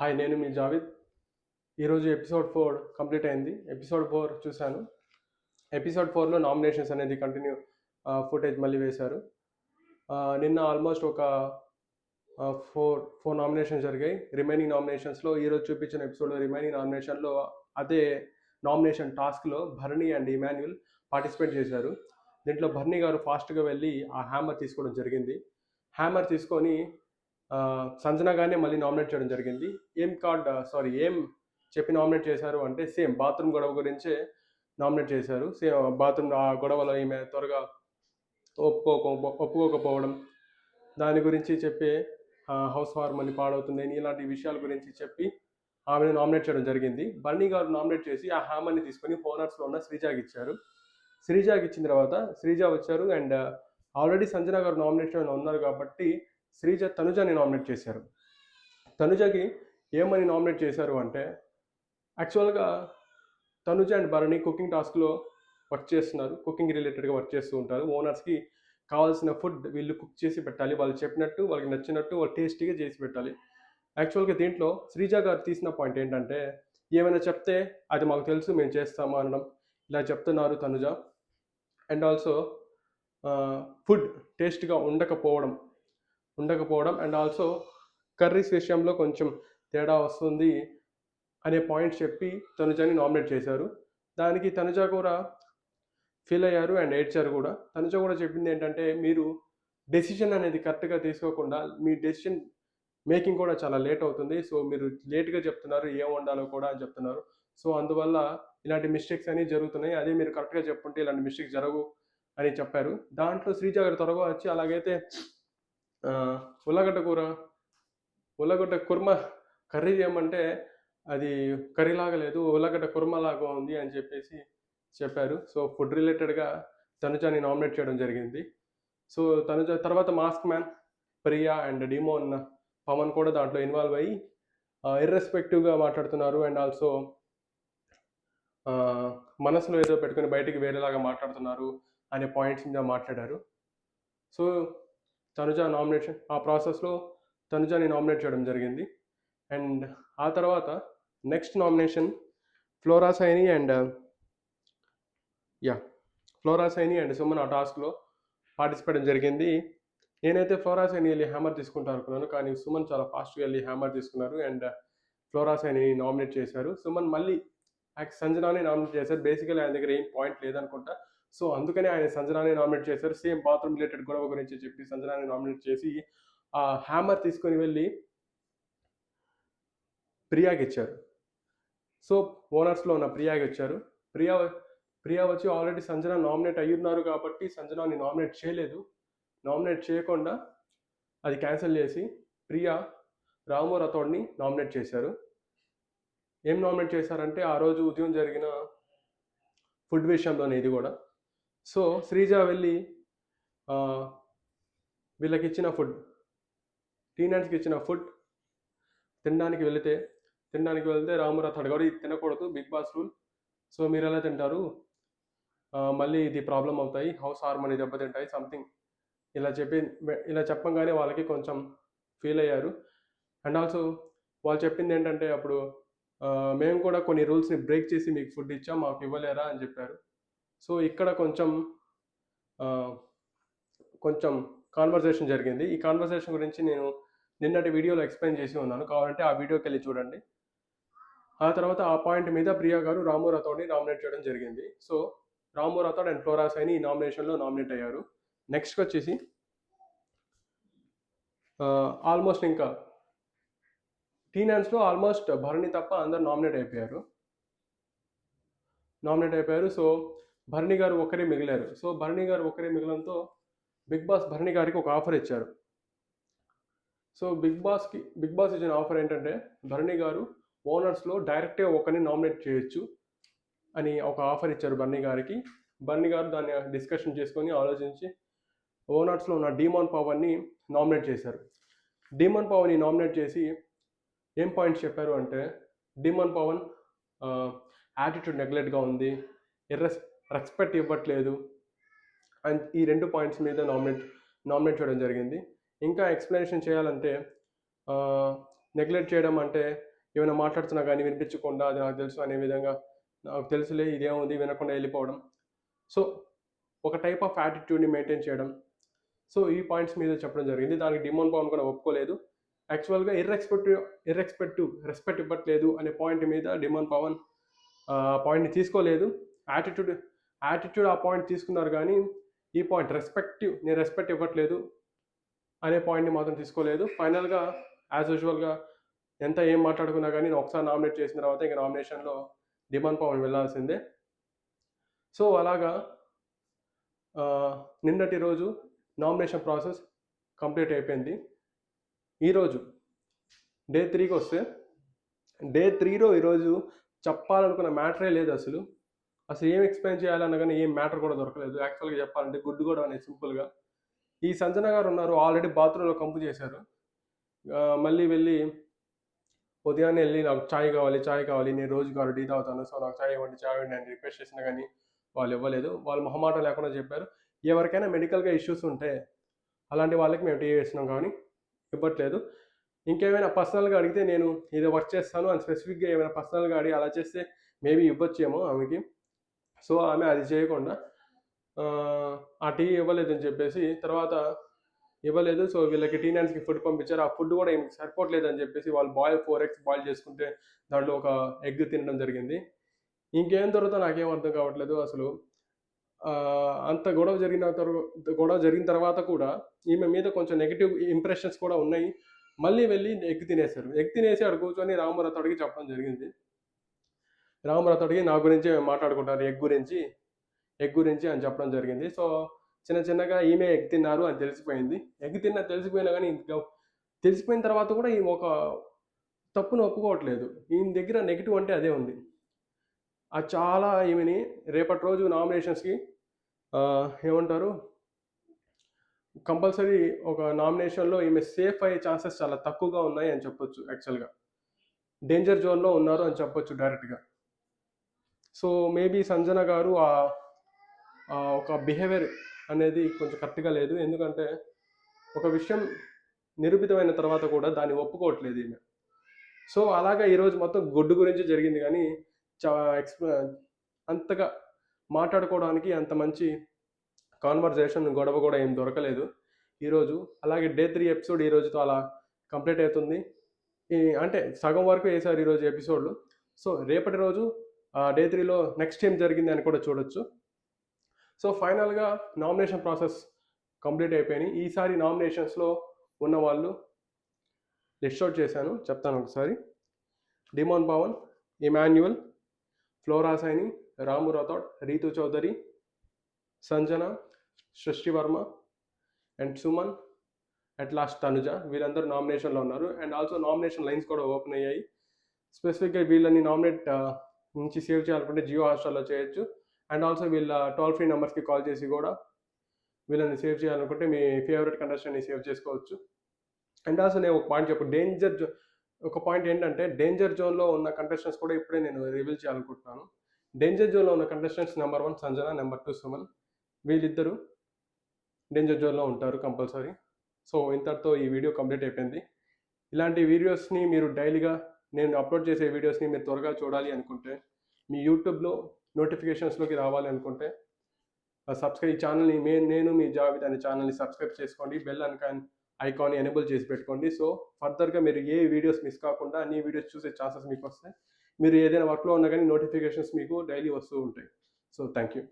Hi, నేను మీ జావేద్. ఈరోజు episode 4 complete అయింది. ఎపిసోడ్ 4 చూశాను. ఎపిసోడ్ 4లో నామినేషన్స్ అనేది కంటిన్యూ ఫుటేజ్ మళ్ళీ వేశారు. నిన్న ఆల్మోస్ట్ ఒక 4 నామినేషన్స్ జరిగాయి. రిమైనింగ్ నామినేషన్స్లో ఈరోజు చూపించిన ఎపిసోడ్లో రిమైనింగ్ నామినేషన్లో అదే నామినేషన్ టాస్క్లో భరణి అండ్ ఇమాన్యుల్ పార్టిసిపేట్ చేశారు. దీంట్లో భరణి గారు ఫాస్ట్గా వెళ్ళి ఆ హ్యామర్ తీసుకోవడం జరిగింది. హ్యామర్ తీసుకొని సంజన గారిని మళ్ళీ నామినేట్ చేయడం జరిగింది. ఏం చెప్పి నామినేట్ చేశారు అంటే సేమ్ బాత్రూమ్ గొడవ గురించే నామినేట్ చేశారు. సేమ్ బాత్రూమ్ ఆ గొడవలో ఈమె త్వరగా ఒప్పుకోకపోవడం, దాని గురించి చెప్పి హౌస్ హార్మోని పాడవుతుందని ఇలాంటి విషయాల గురించి చెప్పి ఆమెను నామినేట్ చేయడం జరిగింది. బన్నీ గారు నామినేట్ చేసి ఆ హ్యామర్ని తీసుకొని ఓనర్స్లో ఉన్న శ్రీజాకి ఇచ్చారు. శ్రీజాకి ఇచ్చిన తర్వాత శ్రీజ వచ్చారు అండ్ ఆల్రెడీ సంజన గారు నామినేషన్ ఉన్నారు కాబట్టి తనుజని నామినేట్ చేశారు. తనుజకి ఏమని నామినేట్ చేశారు అంటే, యాక్చువల్గా తనుజ అండ్ భరణి కుకింగ్ టాస్క్లో వర్క్ చేస్తున్నారు. కుకింగ్ రిలేటెడ్గా వర్క్ చేస్తూ ఉంటారు. ఓనర్స్కి కావాల్సిన ఫుడ్ వీళ్ళు కుక్ చేసి పెట్టాలి. వాళ్ళు చెప్పినట్టు, వాళ్ళకి నచ్చినట్టు, వాళ్ళు టేస్టీగా చేసి పెట్టాలి. యాక్చువల్గా దీంట్లో శ్రీజ గారు తీసిన పాయింట్ ఏంటంటే, ఏమైనా చెప్తే అది మాకు తెలుసు మేము చేస్తాము అనడం, ఇలా చెప్తున్నారు తనుజ. అండ్ ఆల్సో ఫుడ్ టేస్ట్గా ఉండకపోవడం అండ్ ఆల్సో కర్రీస్ విషయంలో కొంచెం తేడా వస్తుంది అనే పాయింట్స్ చెప్పి తనుజని నామినేట్ చేశారు. దానికి తనుజ కూడా ఫీల్ అయ్యారు అండ్ ఏడ్చారు కూడా. తనుజ కూడా చెప్పింది ఏంటంటే, మీరు డెసిషన్ అనేది కరెక్ట్గా తీసుకోకుండా మీ డెసిషన్ మేకింగ్ కూడా చాలా లేట్ అవుతుంది. సో మీరు లేట్గా చెప్తున్నారు, ఏం వండాలో కూడా అని చెప్తున్నారు. సో అందువల్ల ఇలాంటి మిస్టేక్స్ అనేవి జరుగుతున్నాయి. అదే మీరు కరెక్ట్గా చెప్పుంటే ఇలాంటి మిస్టేక్స్ జరగవు అని చెప్పారు. దాంట్లో శ్రీజ గారు త్వరగా వచ్చి అలాగైతే ఉల్లగడ్డ కుర్మా కర్రీ చేయమంటే అది కర్రీలాగా లేదు, ఉల్లగడ్డ కుర్మలాగా ఉంది అని చెప్పేసి చెప్పారు. సో ఫుడ్ రిలేటెడ్గా తనుజని నామినేట్ చేయడం జరిగింది. సో తనుజ తర్వాత mask man, Priya and demon Pavan కూడా దాంట్లో ఇన్వాల్వ్ అయ్యి ఇర్రెస్పెక్టివ్గా మాట్లాడుతున్నారు అండ్ ఆల్సో మనసులో ఏదో పెట్టుకుని బయటికి వేరేలాగా మాట్లాడుతున్నారు అనే పాయింట్స్ మీద మాట్లాడారు. సో తనుజ నామినేషన్ ఆ ప్రాసెస్లో తనుజని నామినేట్ చేయడం జరిగింది. అండ్ ఆ తర్వాత next nomination flora Saini and Suman ఆ టాస్క్లో పార్టిసిపేట్ జరిగింది. నేనైతే ఫ్లోరా సైని వెళ్ళి హ్యామర్ తీసుకుంటా అనుకున్నాను, కానీ సుమన్ చాలా ఫాస్ట్గా వెళ్ళి హ్యామర్ తీసుకున్నారు అండ్ ఫ్లోరా సైని నామినేట్ చేశారు. సుమన్ మళ్ళీ సంజనాని నామినేట్ చేశారు. బేసికలీ ఆయన దగ్గర ఏం పాయింట్ లేదనుకుంటా. సో అందుకనే ఆయన సంజనాని నామినేట్ చేశారు. సేమ్ బాత్రూమ్ రిలేటెడ్ గొడవ గురించి చెప్పి సంజనాని నామినేట్ చేసి ఆ హ్యామర్ తీసుకొని వెళ్ళి ప్రియాకి ఇచ్చారు. సో ఓనర్స్లో ఉన్న ప్రియాకి ఇచ్చారు. ప్రియా వచ్చి ఆల్రెడీ సంజన నామినేట్ అయ్యున్నారు కాబట్టి సంజనాని నామినేట్ చేయలేదు. నామినేట్ చేయకుండా అది క్యాన్సిల్ చేసి ప్రియా రాము రాథోడ్ని నామినేట్ చేశారు. ఏం నామినేట్ చేశారంటే, ఆ రోజు ఉదయం జరిగిన ఫుడ్ విషయంలోనే ఇది కూడా. సో శ్రీజ వెళ్ళి వీళ్ళకి ఇచ్చిన ఫుడ్, టీనర్స్కి ఇచ్చిన ఫుడ్ తినడానికి వెళ్తే రాము రాథోడ్ గారు ఇది తినకూడదు, బిగ్ బాస్ రూల్, సో మీరు ఎలా తింటారు, మళ్ళీ ఇది ప్రాబ్లం అవుతాయి, హౌస్ హార్మోని దెబ్బతింటాయి సంథింగ్ ఇలా చెప్పంగానే వాళ్ళకి కొంచెం ఫీల్ అయ్యారు. అండ్ ఆల్సో వాళ్ళు చెప్పింది ఏంటంటే, అప్పుడు మేము కూడా కొన్ని రూల్స్ని బ్రేక్ చేసి మీకు ఫుడ్ ఇచ్చాం, మాకు ఇవ్వలేరా అని చెప్పారు. సో ఇక్కడ కొంచెం కాన్వర్సేషన్ జరిగింది. ఈ కాన్వర్సేషన్ గురించి నేను నిన్నటి వీడియోలో ఎక్స్ప్లెయిన్ చేసి ఉన్నాను, కావాలంటే ఆ వీడియోకి వెళ్ళి చూడండి. ఆ తర్వాత ఆ పాయింట్ మీద ప్రియా గారు రాము రాథోడ్ని నామినేట్ చేయడం జరిగింది. So Ramu Rathod and flora Saini ఈ నామినేషన్లో నామినేట్ అయ్యారు. నెక్స్ట్ వచ్చేసి ఆల్మోస్ట్ ఇంకా టీనాన్స్లో ఆల్మోస్ట్ భరణి తప్ప అందరు నామినేట్ అయిపోయారు. సో భరణి గారు ఒకరే మిగిలారు. సో భరణి గారు ఒకరే మిగలంతో బిగ్ బాస్ భరణి గారికి ఒక ఆఫర్ ఇచ్చారు. సో బిగ్ బాస్ ఇచ్చిన ఆఫర్ ఏంటంటే, భరణి గారు ఓనర్స్లో డైరెక్ట్గా ఒకరిని నామినేట్ చేయొచ్చు అని ఒక ఆఫర్ ఇచ్చారు భరణి గారికి. భరణి గారు దాన్ని డిస్కషన్ చేసుకొని ఆలోచించి ఓనర్స్లో ఉన్న డీమాన్ పవన్ని నామినేట్ చేశారు. డీమాన్ పవన్ని నామినేట్ చేసి ఏం పాయింట్స్ చెప్పారు అంటే, డీమాన్ పవన్ యాటిట్యూడ్ నెగ్లెక్ట్గా ఉంది, రెస్పెక్ట్ ఇవ్వట్లేదు అండ్ ఈ 2 పాయింట్స్ మీద నామినేట్ చేయడం జరిగింది. ఇంకా ఎక్స్ప్లెనేషన్ చేయాలంటే, నెగ్లెక్ట్ చేయడం అంటే ఏమైనా మాట్లాడుతున్నా కానీ వినిపించకుండా అది నాకు తెలుసు అనే విధంగా నాకు తెలుసులే ఇదేముంది వినకుండా వెళ్ళిపోవడం. సో ఒక టైప్ ఆఫ్ యాటిట్యూడ్‌ని మెయింటైన్ చేయడం. సో ఈ పాయింట్స్ మీద చెప్పడం జరిగింది. దానికి డిమోన్ పవన్ కూడా ఒప్పుకోలేదు. యాక్చువల్‌గా రెస్పెక్ట్ ఇవ్వట్లేదు అనే పాయింట్ మీద డిమోన్ పవన్ పాయింట్‌ని తీసుకోలేదు. యాటిట్యూడ్ యాటిట్యూడ్ ఆ పాయింట్ తీసుకున్నారు కానీ ఈ పాయింట్ నేను రెస్పెక్ట్ ఇవ్వట్లేదు అనే పాయింట్‌ని మాత్రం తీసుకోలేదు. ఫైనల్‌గా యాజ్ యూజువల్‌గా ఎంత ఏం మాట్లాడుకున్నా కానీ ఒకసారి నామినేట్ చేసిన తర్వాత ఇంక నామినేషన్‌లో డిమోన్ పవన్ వెళ్ళాల్సిందే. సో అలాగా నిన్నటి రోజు నామినేషన్ ప్రాసెస్ కంప్లీట్ అయిపోయింది. ఈరోజు డే 3కి వస్తే డే 3లో ఈరోజు చెప్పాలనుకున్న మ్యాటరే లేదు అసలు. అసలు ఏం ఎక్స్‌ప్లెయిన్ చేయాలన్నా గానీ ఏం మ్యాటర్ కూడా దొరకలేదు. యాక్చువల్‌గా చెప్పాలంటే గుడ్డు గూడం అనేది సింపుల్‌గా. ఈ సంజన గారు ఉన్నారు ఆల్రెడీ బాత్రూమ్‌లో కంపు చేశారు. మళ్ళీ వెళ్ళి ఉదయాన్నే ఎళ్లి నాకు చాయ్ కావాలి. నేను రోజుకి 6 టీ తాగుతాను. సో నాకు చాయ్ ఇవ్వండి అని రిక్వెస్ట్ చేసినా గానీ వాళ్ళు ఇవ్వలేదు. వాళ్ళు మొహమాటం లేకుండా చెప్పారు. ఎవరికైనా మెడికల్‌గా ఇష్యూస్ ఉంటే అలాంటి వాళ్ళకి మేము టీ ఇస్తున్నాం కానీ ఇవ్వట్లేదు. ఇంకేమైనా పర్సనల్‌గా అడిగితే నేను ఇది వర్క్ చేస్తాను అని స్పెసిఫిక్‌గా ఏమైనా పర్సనల్‌గా అడిగి అలా చేస్తే మేబీ ఇవ్వచ్చేమో ఆమెకి. సో ఆమె అది చేయకుండా ఆ టీ ఇవ్వలేదని చెప్పేసి తర్వాత ఇవ్వలేదు. సో వీళ్ళకి టీ నాన్స్‌కి ఫుడ్ పంపించారు. ఆ ఫుడ్ కూడా ఈమెకి సరిపోవట్లేదని చెప్పేసి వాళ్ళు 4 ఎగ్స్ బాయిల్ చేసుకుంటే దాంట్లో ఒక ఎగ్ తినడం జరిగింది. ఇంకేం దొరుకుతుందో నాకేం అర్థం కావట్లేదు అసలు. అంత గొడవ జరిగిన తర్వాత కూడా ఈమె మీద కొంచెం నెగెటివ్ ఇంప్రెషన్స్ కూడా ఉన్నాయి. మళ్ళీ వెళ్ళి ఎగ్ తినేసారు. ఎగ్ తినేసి అక్కడ కూర్చొని రామభరత్ అడిగి చెప్పడం జరిగింది. రామభరత్ అడిగి నా గురించే మాట్లాడుకుంటారు ఎగ్ గురించి అని చెప్పడం జరిగింది. సో చిన్నగా ఈమె ఎగ్ తిన్నారు అని తెలిసిపోయింది. ఎగ్ తెలిసిపోయినా గానీ తెలిసిపోయిన తర్వాత కూడా ఈమె ఒక తప్పును ఒప్పుకోవట్లేదు. ఈమె దగ్గర నెగెటివ్ అంటే అదే ఉంది. అది చాలా ఈమెని రేపటి రోజు నామినేషన్స్‌కి ఏమంటారు కంపల్సరీ ఒక నామినేషన్‌లో ఈమె సేఫ్ అయ్యే ఛాన్సెస్ చాలా తక్కువగా ఉన్నాయి అని చెప్పొచ్చు యాక్చువల్‌గా. డేంజర్ జోన్‌లో ఉన్నారు అని చెప్పొచ్చు డైరెక్ట్‌గా. సో మేబీ సంజన గారు ఒక బిహేవియర్ అనేది కొంచెం కరెక్ట్‌గా లేదు. ఎందుకంటే ఒక విషయం నిరూపితమైన తర్వాత కూడా దాన్ని ఒప్పుకోవట్లేదు ఈమె. సో అలాగా ఈరోజు మొత్తం గుడ్డు గురించి జరిగింది కానీ చా అంతగా మాట్లాడుకోవడానికి అంత మంచి కాన్వర్జేషన్ గొడవ కూడా ఏం దొరకలేదు ఈరోజు. అలాగే డే 3 ఎపిసోడ్ ఈ రోజుతో అలా కంప్లీట్ అవుతుంది. అంటే సగం వరకు వేశారు ఈరోజు ఎపిసోడ్లు. సో రేపటి రోజు డే 3లో నెక్స్ట్ ఏం జరిగింది అని కూడా చూడొచ్చు. సో ఫైనల్‌గా నామినేషన్ ప్రాసెస్ కంప్లీట్ అయిపోయినాయి. ఈసారి నామినేషన్స్‌లో ఉన్న వాళ్ళు లిస్ట్ ఔట్ చేశాను. చెప్తాను ఒకసారి. డిమోన్ పవన్, ఇమాన్యుయల్, ఫ్లోరా సైని, రాము రాథోడ్, రీతు చౌదరి, సంజన, సృష్టి Varma and Suman, at last Tanuja. వీళ్ళందరూ నామినేషన్లో ఉన్నారు. అండ్ ఆల్సో నామినేషన్ లైన్స్ కూడా ఓపెన్ అయ్యాయి. స్పెసిఫిక్గా వీళ్ళని నామినేట్ నుంచి సేవ్ చేయాలనుకుంటే జియో హాట్‌స్టార్‌లో చేయొచ్చు. అండ్ ఆల్సో వీళ్ళ టోల్ ఫ్రీ నెంబర్స్కి కాల్ చేసి కూడా వీళ్ళని సేవ్ చేయాలనుకుంటే మీ ఫేవరెట్ కంటెస్టెంట్‌ని సేవ్ చేసుకోవచ్చు. అండ్ ఆల్సో నేను ఒక పాయింట్ ఒక పాయింట్ ఏంటంటే డేంజర్ జోన్లో ఉన్న కంటెస్టెంట్స్ కూడా ఇప్పుడే నేను రివీల్ చేయాలనుకుంటున్నాను. డేంజర్ జోన్లో ఉన్న contestants number 1 Sanjana, number 2 Suman. వీళ్ళిద్దరూ డేంజర్ జోన్లో ఉంటారు కంపల్సరీ. సో ఇంతటితో ఈ వీడియో కంప్లీట్ అయిపోయింది. ఇలాంటి వీడియోస్ని మీరు డైలీగా నేను అప్లోడ్ చేసే వీడియోస్ని మీరు త్వరగా చూడాలి అనుకుంటే మీ యూట్యూబ్లో నోటిఫికేషన్స్లోకి రావాలి అనుకుంటే ఈ ఛానల్ని నేను మీ జావేద్ అనే ఛానల్ని సబ్స్క్రైబ్ చేసుకోండి. బెల్ ఐకాన్ని ఎనేబుల్ చేసి పెట్టుకోండి. సో ఫర్దర్గా మీరు ఏ వీడియోస్ మిస్ కాకుండా అన్ని వీడియోస్ చూసే ఛాన్సెస్ మీకు వస్తాయి. మీరు ఏదైనా వర్క్లో ఉన్నా కానీ నోటిఫికేషన్స్ మీకు డైలీ వస్తూ ఉంటాయి. So thank you.